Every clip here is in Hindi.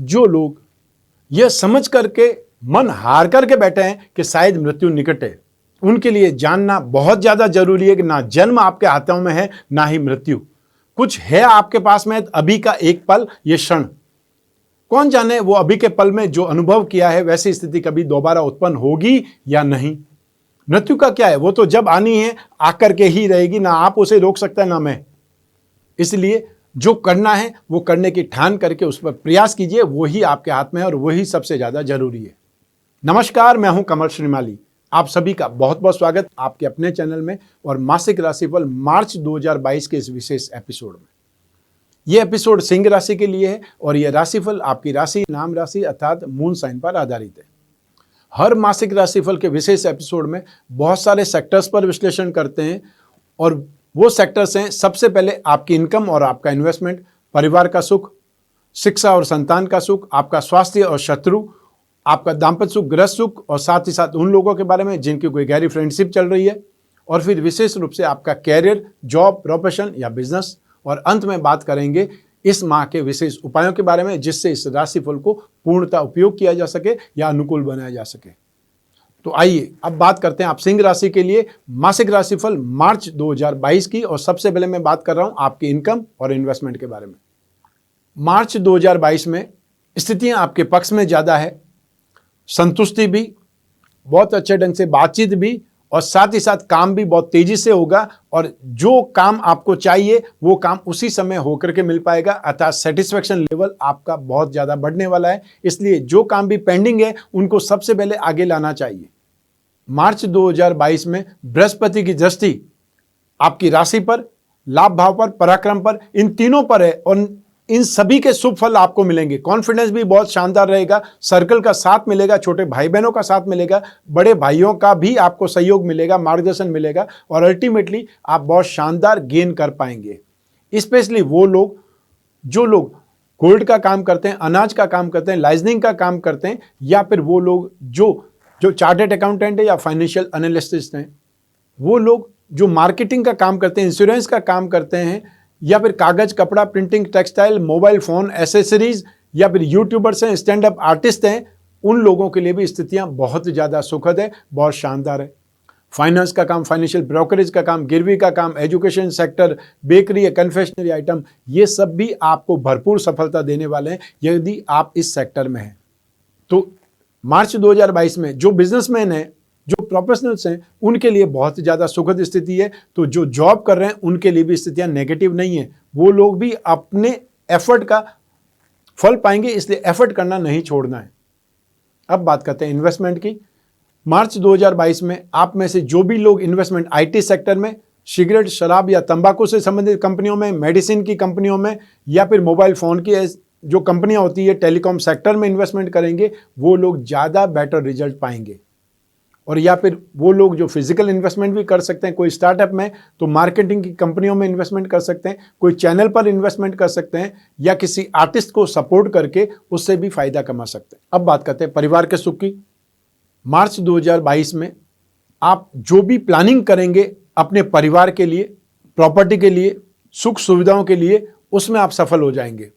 जो लोग यह समझ करके मन हार करके बैठे हैं कि शायद मृत्यु निकट है, उनके लिए जानना बहुत ज्यादा जरूरी है कि ना जन्म आपके हाथों में है ना ही मृत्यु। कुछ है आपके पास में अभी का एक पल, ये क्षण। कौन जाने वो अभी के पल में जो अनुभव किया है वैसी स्थिति कभी दोबारा उत्पन्न होगी या नहीं। मृत्यु का क्या है, वो तो जब आनी है आकर के ही रहेगी, ना आप उसे रोक सकता ना मैं। इसलिए जो करना है वो करने की ठान करके उस पर प्रयास कीजिए, वही आपके हाथ में है और वही सबसे ज्यादा जरूरी है। नमस्कार, मैं हूं कमल श्रीमाली। आप सभी का बहुत बहुत स्वागत आपके अपने चैनल में और मासिक राशिफल मार्च 2022 के इस विशेष एपिसोड में। यह एपिसोड सिंह राशि के लिए है और यह राशिफल आपकी राशि, नाम राशि अर्थात मून साइन पर आधारित है। हर मासिक राशिफल के विशेष एपिसोड में बहुत सारे सेक्टर्स पर विश्लेषण करते हैं और वो सेक्टर्स हैं, सबसे पहले आपकी इनकम और आपका इन्वेस्टमेंट, परिवार का सुख, शिक्षा और संतान का सुख, आपका स्वास्थ्य और शत्रु, आपका दाम्पत्य सुख, गृह सुख और साथ ही साथ उन लोगों के बारे में जिनकी कोई गहरी फ्रेंडशिप चल रही है, और फिर विशेष रूप से आपका कैरियर, जॉब, प्रोफेशन या बिजनेस, और अंत में बात करेंगे इस माह के विशेष उपायों के बारे में जिससे इस राशिफल को पूर्णतः उपयोग किया जा सके या अनुकूल बनाया जा सके। तो आइए अब बात करते हैं आप सिंह राशि के लिए मासिक राशिफल मार्च 2022 की। और सबसे पहले मैं बात कर रहा हूं आपकी इनकम और इन्वेस्टमेंट के बारे में। मार्च 2022 में स्थितियां आपके पक्ष में ज्यादा है, संतुष्टि भी, बहुत अच्छे ढंग से बातचीत भी, और साथ ही साथ काम भी बहुत तेजी से होगा और जो काम आपको चाहिए वो काम उसी समय होकर के मिल पाएगा, अर्थात सेटिस्फेक्शन लेवल आपका बहुत ज्यादा बढ़ने वाला है। इसलिए जो काम भी पेंडिंग है उनको सबसे पहले आगे लाना चाहिए। मार्च 2022 में बृहस्पति की दृष्टि आपकी राशि पर, लाभ भाव पर, पराक्रम पर, इन तीनों पर है और इन सभी के शुभ फल आपको मिलेंगे। कॉन्फिडेंस भी बहुत शानदार रहेगा, सर्कल का साथ मिलेगा, छोटे भाई बहनों का साथ मिलेगा, बड़े भाइयों का भी आपको सहयोग मिलेगा, मार्गदर्शन मिलेगा और अल्टीमेटली आप बहुत शानदार गेन कर पाएंगे। स्पेशली वो लोग जो लोग गोल्ड का काम करते हैं, अनाज का काम करते हैं, लाइजनिंग का काम करते हैं, या फिर वो लोग जो चार्टर्ड अकाउंटेंट है या फाइनेंशियल एनालिस्ट हैं, वो लोग जो मार्केटिंग का काम करते हैं, इंश्योरेंस का काम करते हैं, या फिर कागज, कपड़ा, printing, textile, mobile phone, accessories, या फिर यूट्यूबर्स हैं, स्टैंड अप आर्टिस्ट हैं, उन लोगों के लिए भी स्थितियां बहुत ज्यादा सुखद है, बहुत शानदार है। फाइनेंस का काम, फाइनेंशियल ब्रोकरेज का काम, गिरवी का काम, एजुकेशन सेक्टर, बेकरी या कन्फेक्शनरी आइटम, ये सब भी आपको भरपूर सफलता देने वाले हैं यदि आप इस सेक्टर में हैं। तो मार्च 2022 में जो बिजनेसमैन हैं, जो प्रोफेशनल्स हैं, उनके लिए बहुत ज़्यादा सुखद स्थिति है। तो जो जॉब कर रहे हैं उनके लिए भी स्थितियां नेगेटिव नहीं है, वो लोग भी अपने एफर्ट का फल पाएंगे, इसलिए एफर्ट करना नहीं छोड़ना है। अब बात करते हैं इन्वेस्टमेंट की। मार्च 2022 में आप में से जो भी लोग इन्वेस्टमेंट आईटी सेक्टर में, सिगरेट, शराब या तंबाकू से संबंधित कंपनियों में, मेडिसिन की कंपनियों में, या फिर मोबाइल फ़ोन की जो कंपनियां होती है टेलीकॉम सेक्टर में इन्वेस्टमेंट करेंगे, वो लोग ज़्यादा बेटर रिजल्ट पाएंगे। और या फिर वो लोग जो फिजिकल इन्वेस्टमेंट भी कर सकते हैं, कोई स्टार्टअप में तो मार्केटिंग की कंपनियों में इन्वेस्टमेंट कर सकते हैं, कोई चैनल पर इन्वेस्टमेंट कर सकते हैं, या किसी आर्टिस्ट को सपोर्ट करके उससे भी फायदा कमा सकते हैं। अब बात करते हैं परिवार के सुख की। मार्च 2022 में आप जो भी प्लानिंग करेंगे अपने परिवार के लिए, प्रॉपर्टी के लिए, सुख सुविधाओं के लिए, उसमें आप सफल हो जाएंगे,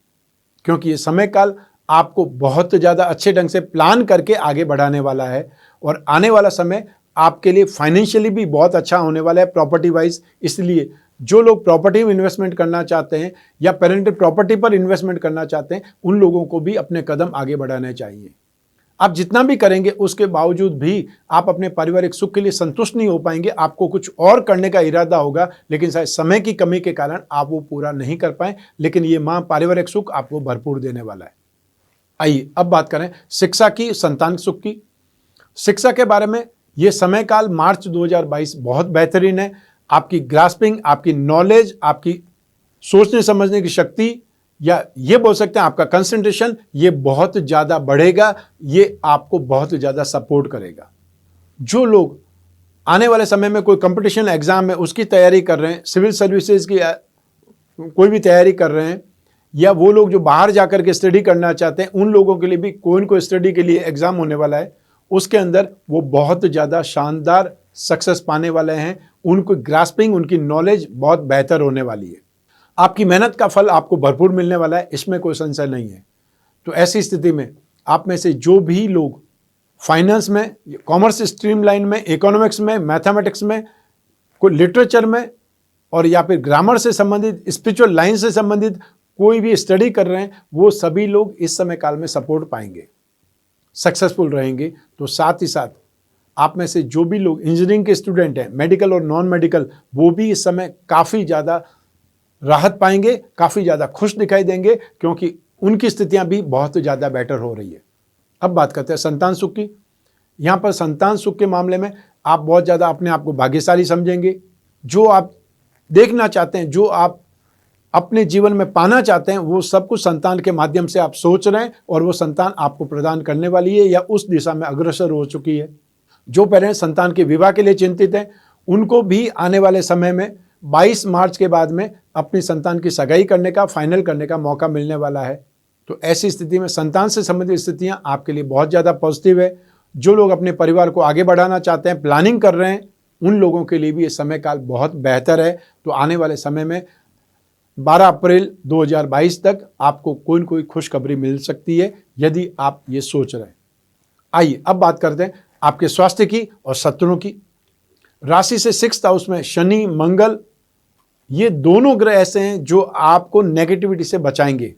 क्योंकि ये समय काल आपको बहुत ज़्यादा अच्छे ढंग से प्लान करके आगे बढ़ाने वाला है और आने वाला समय आपके लिए फाइनेंशियली भी बहुत अच्छा होने वाला है प्रॉपर्टी वाइज। इसलिए जो लोग प्रॉपर्टी में इन्वेस्टमेंट करना चाहते हैं या पेरेंटल प्रॉपर्टी पर इन्वेस्टमेंट करना चाहते हैं, उन लोगों को भी अपने कदम आगे बढ़ाने चाहिए। आप जितना भी करेंगे उसके बावजूद भी आप अपने पारिवारिक सुख के लिए संतुष्ट नहीं हो पाएंगे, आपको कुछ और करने का इरादा होगा, लेकिन शायद समय की कमी के कारण आप वो पूरा नहीं कर पाए। लेकिन ये माह पारिवारिक सुख आपको भरपूर देने वाला है। आइए अब बात करें शिक्षा की, संतान सुख की। शिक्षा के बारे में ये समय काल मार्च 2022 बहुत बेहतरीन है। आपकी ग्रास्पिंग, आपकी नॉलेज, आपकी सोचने समझने की शक्ति, या ये बोल सकते हैं आपका कंसंट्रेशन, ये बहुत ज़्यादा बढ़ेगा, ये आपको बहुत ज़्यादा सपोर्ट करेगा। जो लोग आने वाले समय में कोई कंपटीशन एग्जाम में उसकी तैयारी कर रहे हैं, सिविल सर्विसेज की कोई भी तैयारी कर रहे हैं, या वो लोग जो बाहर जाकर के स्टडी करना चाहते हैं, उन लोगों के लिए भी कोई न कोई स्टडी के लिए एग्जाम होने वाला है, उसके अंदर वो बहुत ज़्यादा शानदार सक्सेस पाने वाले हैं। उनको ग्रास्पिंग, उनकी नॉलेज बहुत बेहतर होने वाली है। आपकी मेहनत का फल आपको भरपूर मिलने वाला है, इसमें कोई संशय नहीं है। तो ऐसी स्थिति में आप में से जो भी लोग फाइनेंस में, कॉमर्स स्ट्रीम लाइन में, इकोनॉमिक्स में, मैथमेटिक्स में, कोई लिटरेचर में और या फिर ग्रामर से संबंधित, स्पिरिचुअल लाइन से संबंधित कोई भी स्टडी कर रहे हैं, वो सभी लोग इस समय काल में सपोर्ट पाएंगे, सक्सेसफुल रहेंगे। तो साथ ही साथ आप में से जो भी लोग इंजीनियरिंग के स्टूडेंट हैं, मेडिकल और नॉन मेडिकल, वो भी इस समय काफ़ी ज़्यादा राहत पाएंगे, काफ़ी ज़्यादा खुश दिखाई देंगे, क्योंकि उनकी स्थितियां भी बहुत ज़्यादा बेटर हो रही है। अब बात करते हैं संतान सुख की। यहाँ पर संतान सुख के मामले में आप बहुत ज़्यादा अपने आप को भाग्यशाली समझेंगे। जो आप देखना चाहते हैं, जो आप अपने जीवन में पाना चाहते हैं, वो सब कुछ संतान के माध्यम से आप सोच रहे हैं और वो संतान आपको प्रदान करने वाली है या उस दिशा में अग्रसर हो चुकी है। जो पेरेंट्स संतान के विवाह के लिए चिंतित हैं, उनको भी आने वाले समय में 22 मार्च के बाद में अपनी संतान की सगाई करने का, फाइनल करने का मौका मिलने वाला है। तो ऐसी स्थिति में संतान से संबंधित स्थितियां आपके लिए बहुत ज़्यादा पॉजिटिव है। जो लोग अपने परिवार को आगे बढ़ाना चाहते हैं, प्लानिंग कर रहे हैं, उन लोगों के लिए भी ये समय काल बहुत बेहतर है। तो आने वाले समय में 12 अप्रैल 2022 तक आपको कोई न कोई खुशखबरी मिल सकती है, यदि आप ये सोच रहे हैं। आइए अब बात करते हैं आपके स्वास्थ्य की और शत्रुओं की। राशि से 6th हाउस में शनि, मंगल, ये दोनों ग्रह ऐसे हैं जो आपको नेगेटिविटी से बचाएंगे।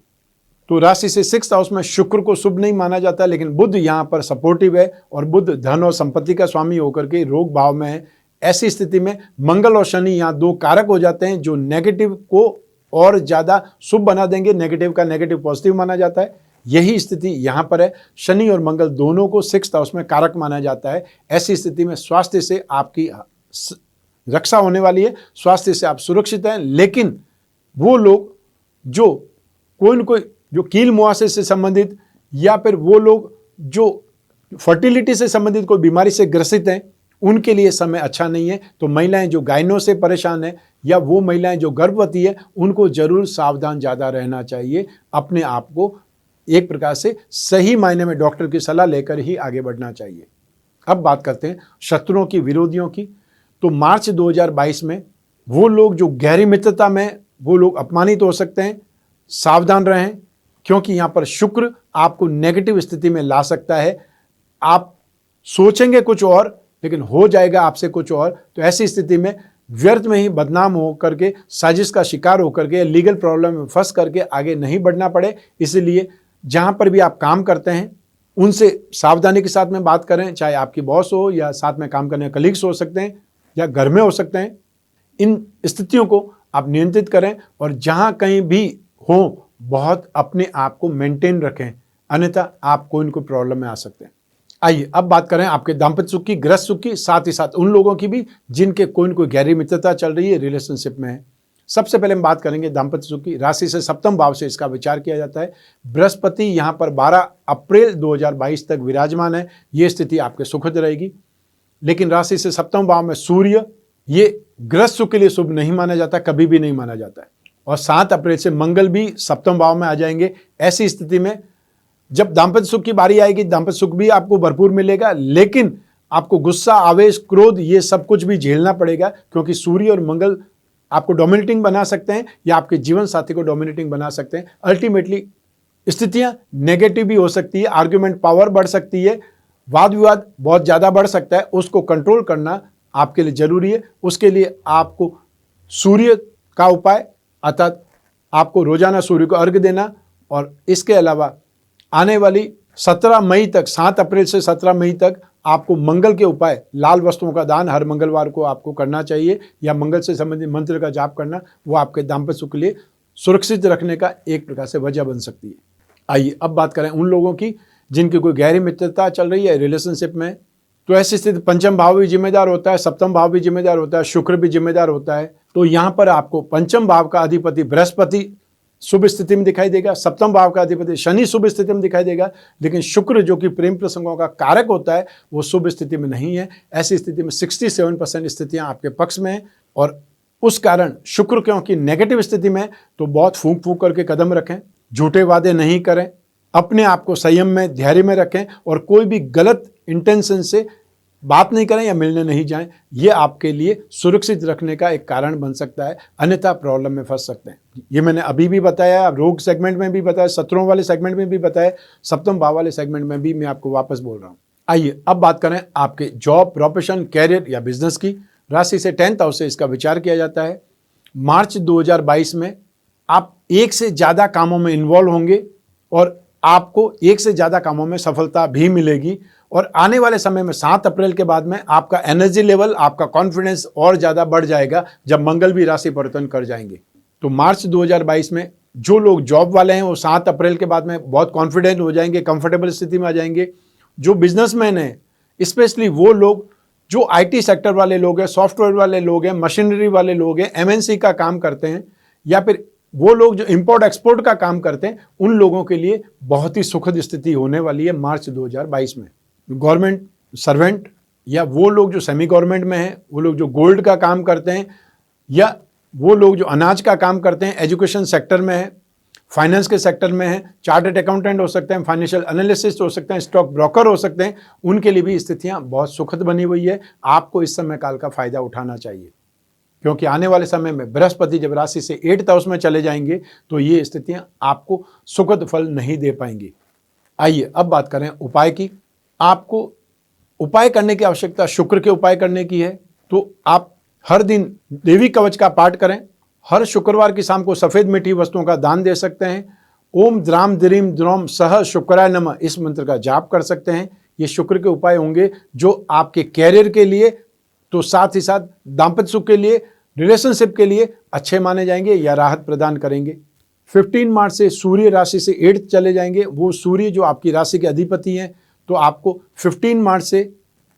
तो राशि से 6th हाउस में शुक्र को शुभ नहीं माना जाता, लेकिन बुध यहाँ पर सपोर्टिव है और बुध धन और संपत्ति का स्वामी होकर के रोग भाव में है। ऐसी स्थिति में मंगल और शनि यहाँ दो कारक हो जाते हैं जो नेगेटिव को और ज़्यादा शुभ बना देंगे। नेगेटिव का नेगेटिव पॉजिटिव माना जाता है। यही स्थिति यहाँ पर है। शनि और मंगल दोनों को 6th हाउस में कारक माना जाता है। ऐसी स्थिति में स्वास्थ्य से आपकी रक्षा होने वाली है, स्वास्थ्य से आप सुरक्षित हैं। लेकिन वो लोग जो कोई न कोई जो कील मुआसे से संबंधित या फिर वो लोग जो फर्टिलिटी से संबंधित कोई बीमारी से ग्रसित हैं, उनके लिए समय अच्छा नहीं है। तो महिलाएं जो गायनों से परेशान हैं या वो महिलाएं जो गर्भवती है, उनको जरूर सावधान ज़्यादा रहना चाहिए। अपने आप को एक प्रकार से सही मायने में डॉक्टर की सलाह लेकर ही आगे बढ़ना चाहिए। अब बात करते हैं शत्रुओं की, विरोधियों की। तो मार्च 2022 में वो लोग जो गहरी मित्रता में, वो लोग अपमानित हो सकते हैं। सावधान रहें, क्योंकि यहाँ पर शुक्र आपको नेगेटिव स्थिति में ला सकता है। आप सोचेंगे कुछ और, लेकिन हो जाएगा आपसे कुछ और। तो ऐसी स्थिति में व्यर्थ में ही बदनाम हो करके, साजिश का शिकार होकर के, लीगल प्रॉब्लम में फंस करके आगे नहीं बढ़ना पड़े। इसलिए जहाँ पर भी आप काम करते हैं, उनसे सावधानी के साथ में बात करें। चाहे आपकी बॉस हो या साथ में काम करने कलीग्स हो सकते हैं या घर में हो सकते हैं। इन स्थितियों को आप नियंत्रित करें और जहाँ कहीं भी हो, बहुत अपने आप को मेंटेन रखें, अन्यथा आप कोई न कोई प्रॉब्लम में आ सकते हैं। आइए अब बात करें आपके दाम्पत्य सुख की, गृहस्थ सुख की, साथ ही साथ उन लोगों की भी जिनके कोई न कोई गहरी मित्रता चल रही है, रिलेशनशिप में है। सबसे पहले हम बात करेंगे दाम्पत्य सुख की। राशि से 7वें भाव से इसका विचार किया जाता है। बृहस्पति यहाँ पर 12 अप्रैल 2022 तक विराजमान है। ये स्थिति आपके सुखद रहेगी। लेकिन राशि से 7वें भाव में सूर्य, ये गृहस्थ सुख के लिए शुभ नहीं माना जाता, कभी भी नहीं माना जाता है। और 7 अप्रैल से मंगल भी 7वें भाव में आ जाएंगे। ऐसी स्थिति में जब दाम्पत्य सुख की बारी आएगी, दाम्पत्य सुख भी आपको भरपूर मिलेगा, लेकिन आपको गुस्सा, आवेश, क्रोध, ये सब कुछ भी झेलना पड़ेगा, क्योंकि सूर्य और मंगल आपको डोमिनेटिंग बना सकते हैं या आपके जीवन साथी को डोमिनेटिंग बना सकते हैं। अल्टीमेटली स्थितियां नेगेटिव भी हो सकती है, आर्ग्यूमेंट पावर बढ़ सकती है, वाद विवाद बहुत ज़्यादा बढ़ सकता है। उसको कंट्रोल करना आपके लिए जरूरी है। उसके लिए आपको सूर्य का उपाय, अर्थात आपको रोजाना सूर्य को अर्घ्य देना, और इसके अलावा आने वाली 17 मई तक, 7 अप्रैल से 17 मई तक आपको मंगल के उपाय, लाल वस्तुओं का दान हर मंगलवार को आपको करना चाहिए, या मंगल से संबंधित मंत्र का जाप करना, वो आपके दाम्पत्य सुख के लिए सुरक्षित रखने का एक प्रकार से वजह बन सकती है। आइए अब बात करें उन लोगों की जिनकी कोई गहरी मित्रता चल रही है, रिलेशनशिप में। तो ऐसी स्थिति 5वां भाव भी जिम्मेदार होता है, 7वां भाव भी जिम्मेदार होता है, शुक्र भी जिम्मेदार होता है। तो यहाँ पर आपको 5वें भाव का अधिपति बृहस्पति शुभ स्थिति में दिखाई देगा, 7वें भाव का अधिपति शनि शुभ स्थिति में दिखाई देगा, लेकिन शुक्र जो कि प्रेम प्रसंगों का कारक होता है, वो शुभ स्थिति में नहीं है। ऐसी स्थिति में 67% स्थितियां आपके पक्ष में हैं, और उस कारण शुक्र क्योंकि नेगेटिव स्थिति में, तो बहुत फूंक फूंक करके कदम रखें, झूठे वादे नहीं करें, अपने आप को संयम में, धैर्य में रखें, और कोई भी गलत इंटेंशन से बात नहीं करें या मिलने नहीं जाएं, ये आपके लिए सुरक्षित रखने का एक कारण बन सकता है, अन्यथा प्रॉब्लम में फंस सकते हैं। ये मैंने अभी भी बताया, रोग सेगमेंट में भी बताया, शत्रुओं वाले सेगमेंट में भी बताया, सप्तम भाव वाले सेगमेंट में भी मैं आपको वापस बोल रहा हूँ। आइए अब बात करें आपके जॉब, प्रोफेशन, कैरियर या बिजनेस की। राशि से 10th हाउस से इसका विचार किया जाता है। मार्च 2022 में आप एक से ज़्यादा कामों में इन्वॉल्व होंगे और आपको एक से ज़्यादा कामों में सफलता भी मिलेगी। और आने वाले समय में 7 अप्रैल के बाद में आपका एनर्जी लेवल, आपका कॉन्फिडेंस और ज़्यादा बढ़ जाएगा जब मंगल भी राशि परिवर्तन कर जाएंगे। तो मार्च 2022 में जो लोग जॉब वाले हैं वो 7 अप्रैल के बाद में बहुत कॉन्फिडेंट हो जाएंगे, कंफर्टेबल स्थिति में आ जाएंगे। जो बिजनेसमैन हैं, स्पेशली वो लोग जो आईटी सेक्टर वाले लोग हैं, सॉफ्टवेयर वाले लोग हैं, मशीनरी वाले लोग हैं, एमएनसी का काम करते हैं, या फिर वो लोग जो इंपोर्ट एक्सपोर्ट का काम करते हैं, उन लोगों के लिए बहुत ही सुखद स्थिति होने वाली है मार्च 2022 में। गवर्नमेंट सर्वेंट या वो लोग जो सेमी गवर्नमेंट में हैं, वो लोग जो गोल्ड का काम करते हैं, या वो लोग जो अनाज का काम करते हैं, एजुकेशन सेक्टर में है, फाइनेंस के सेक्टर में है, चार्टर्ड अकाउंटेंट हो सकते हैं, फाइनेंशियल एनालिस्ट हो सकते हैं, स्टॉक ब्रोकर हो सकते हैं, उनके लिए भी स्थितियां बहुत सुखद बनी हुई है। आपको इस समय काल का फायदा उठाना चाहिए, क्योंकि आने वाले समय में बृहस्पति जब राशि से 8th हाउस में चले जाएंगे तो ये स्थितियां आपको सुखद फल नहीं दे पाएंगी। आइए अब बात करें उपाय की। आपको उपाय करने की आवश्यकता शुक्र के उपाय करने की है, तो आप हर दिन देवी कवच का पाठ करें। हर शुक्रवार की शाम को सफेद मीठी वस्तुओं का दान दे सकते हैं। ओम द्राम द्रीम द्रोम सह शुक्राय नमः इस मंत्र का जाप कर सकते हैं। ये शुक्र के उपाय होंगे जो आपके कैरियर के लिए, तो साथ ही साथ दाम्पत्य सुख के लिए, रिलेशनशिप के लिए अच्छे माने जाएंगे या राहत प्रदान करेंगे। 15 मार्च से सूर्य राशि से 8th चले जाएंगे। वो सूर्य जो आपकी राशि के अधिपति हैं, तो आपको 15 मार्च से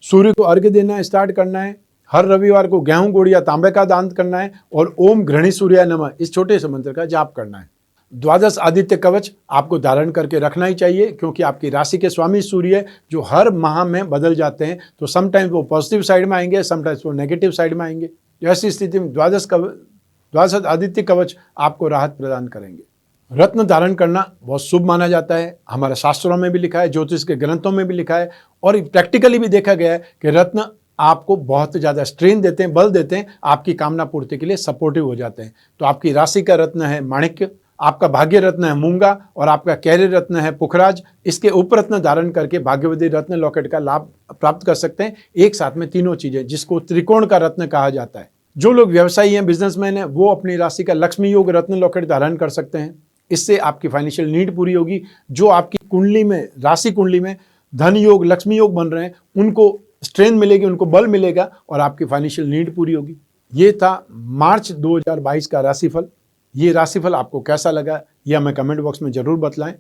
सूर्य को अर्घ्य देना स्टार्ट करना है। हर रविवार को गेहूं, गुड़ या तांबे का दान करना है और ओम घृणी सूर्याय नमः इस छोटे से मंत्र का जाप करना है। 12 आदित्य कवच आपको धारण करके रखना ही चाहिए, क्योंकि आपकी राशि के स्वामी सूर्य जो हर माह में बदल जाते हैं, तो समटाइम्स वो पॉजिटिव साइड में आएंगे, समटाइम्स वो नेगेटिव साइड में आएंगे। तो ऐसी स्थिति में 12 आदित्य कवच आपको राहत प्रदान करेंगे। रत्न धारण करना बहुत शुभ माना जाता है। हमारे शास्त्रों में भी लिखा है, ज्योतिष के ग्रंथों में भी लिखा है, और प्रैक्टिकली भी देखा गया है कि रत्न आपको बहुत ज़्यादा स्ट्रेन देते हैं, बल देते हैं, आपकी कामना पूर्ति के लिए सपोर्टिव हो जाते हैं। तो आपकी राशि का रत्न है माणिक्य, आपका भाग्य रत्न है मूंगा, और आपका कैरियर रत्न है पुखराज। इसके उपरत्न धारण करके भाग्यवती रत्न लॉकेट का लाभ प्राप्त कर सकते हैं। एक साथ में तीनों चीजें, जिसको त्रिकोण का रत्न कहा जाता है। जो लोग व्यवसायी हैं, बिजनेसमैन हैं, वो अपनी राशि का लक्ष्मी योग रत्न लॉकेट धारण कर सकते हैं। इससे आपकी फाइनेंशियल नीड पूरी होगी। जो आपकी कुंडली में, राशि कुंडली में धन योग, लक्ष्मी योग बन रहे हैं, उनको स्ट्रेंथ मिलेगी, उनको बल मिलेगा और आपकी फाइनेंशियल नीड पूरी होगी। ये था मार्च 2022 का राशिफल। ये राशिफल आपको कैसा लगा यह हमें कमेंट बॉक्स में जरूर बतलाएं।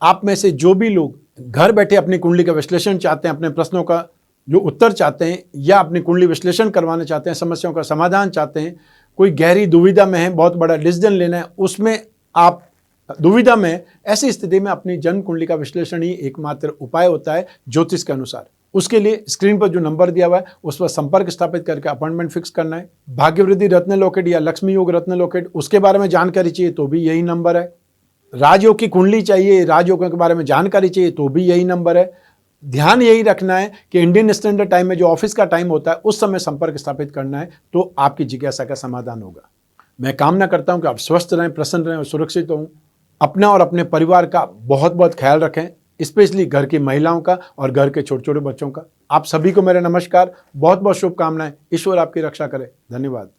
आप में से जो भी लोग घर बैठे अपनी कुंडली का विश्लेषण चाहते हैं, अपने प्रश्नों का जो उत्तर चाहते हैं, या अपनी कुंडली विश्लेषण करवाना चाहते हैं, समस्याओं का समाधान चाहते हैं, कोई गहरी दुविधा में है, बहुत बड़ा डिसीजन लेना है, उसमें आप दुविधा में, ऐसी स्थिति में अपनी जन्म कुंडली का विश्लेषण ही एकमात्र उपाय होता है ज्योतिष के अनुसार। उसके लिए स्क्रीन पर जो नंबर दिया हुआ है उस पर संपर्क स्थापित करके अपॉइंटमेंट फिक्स करना है। भाग्यवृद्धि रत्न लॉकेट या लक्ष्मी योग रत्न लॉकेट, उसके बारे में जानकारी चाहिए तो भी यही नंबर है। राजयोग की कुंडली चाहिए, राजयोगों के बारे में जानकारी चाहिए तो भी यही नंबर है। ध्यान यही रखना है कि इंडियन स्टैंडर्ड टाइम में जो ऑफिस का टाइम होता है उस समय संपर्क स्थापित करना है, तो आपकी जिज्ञासा का समाधान होगा। मैं कामना करता हूं कि आप स्वस्थ रहें, प्रसन्न रहें और सुरक्षित हों। अपना और अपने परिवार का बहुत बहुत ख्याल रखें, स्पेशली घर की महिलाओं का और घर के छोटे छोटे बच्चों का। आप सभी को मेरा नमस्कार, बहुत बहुत शुभकामनाएं। ईश्वर आपकी रक्षा करे। धन्यवाद।